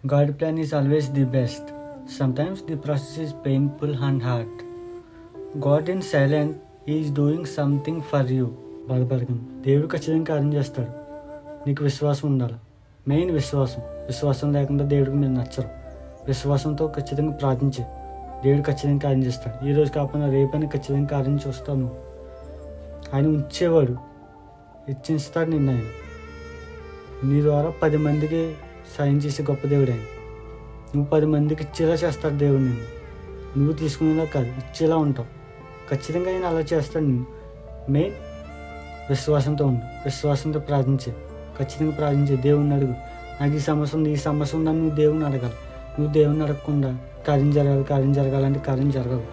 God plan is always the best. Sometimes the process is painful and hard. God in silent is doing something for you. బాధపడకండి, దేవుడు ఖచ్చితంగా కార్యం చేస్తాడు. నీకు విశ్వాసం ఉండాలి. మెయిన్ విశ్వాసం లేకుండా దేవుడికి మీరు నచ్చరు. విశ్వాసంతో ఖచ్చితంగా ప్రార్థించే దేవుడు ఖచ్చితంగా కార్యం చేస్తాడు. ఈరోజు కాకుండా రేపని ఖచ్చితంగా కార్యం చూస్తాను. ఆయన ఉంచేవాడు, ఇచ్చిస్తాడు నిన్ను. ఆయన నీ ద్వారా 10 మందికి సాయం చేసే గొప్ప దేవుడు ఆయన. నువ్వు 10 మందికి ఇచ్చేలా చేస్తాడు దేవుడు నిన్ను. నువ్వు తీసుకునేలా కాదు, ఇచ్చేలా ఉంటావు. ఖచ్చితంగా ఆయన అలా చేస్తాడు నిన్ను. మెయిన్ విశ్వాసంతో ఉండు, విశ్వాసంతో ప్రార్థించే, ఖచ్చితంగా ప్రార్థించే. దేవుడిని అడుగు, నాకు ఈ సమస్య ఉందని నువ్వు దేవుడిని అడగాలి. నువ్వు దేవుడిని అడగకుండా కార్యం జరగాలంటే కార్యం జరగదు.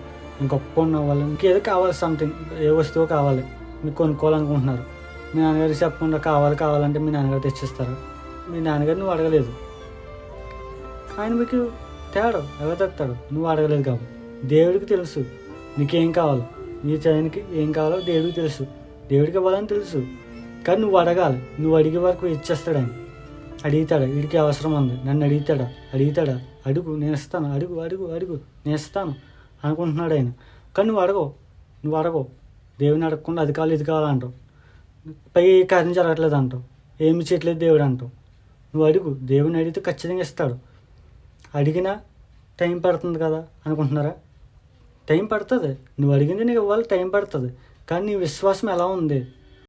గొప్ప ఉన్న వాళ్ళు ఇంకేదో కావాలి, సంథింగ్ ఏ వస్తువు కావాలి, మీకు కొనుక్కోవాలనుకుంటున్నారు. మీ నాన్నగారికి చెప్పకుండా కావాలంటే మీ నాన్నగారు తెచ్చిస్తారు. మీ నాన్నగారు నువ్వు అడగలేదు, ఆయన మీకు తేడా ఎలా తెస్తాడు? నువ్వు అడగలేదు కాబట్టి. దేవుడికి తెలుసు నీకేం కావాలో, నీ టైంకి ఏం కావాలో దేవుడికి తెలుసు. దేవుడికి ఇవ్వాలని తెలుసు, కానీ నువ్వు అడగాలి. నువ్వు అడిగే వరకు ఇచ్చేస్తాడు ఆయన. అడుగుతాడా? వీడికి అవసరం ఉంది, నన్ను అడుగుతాడా? అడుగు, నేను ఇస్తాను. అడుగు నేను ఇస్తాను అనుకుంటున్నాడు ఆయన. కానీ నువ్వు అడగవు. దేవుని అడగకుండా అది కావాలి ఇది కావాలంటావు. పై కార్యం జరగట్లేదు అంటావు, ఏమి చేయట్లేదు దేవుడు అంటావు. నువ్వు అడుగు, దేవుని అడిగితే ఖచ్చితంగా ఇస్తాడు. అడిగినా టైం పడుతుంది కదా అనుకుంటున్నారా? టైం పడుతుంది. నువ్వు అడిగింది నీకు ఇవ్వాలి, టైం పడుతుంది. కానీ నీ విశ్వాసం ఎలా ఉంది?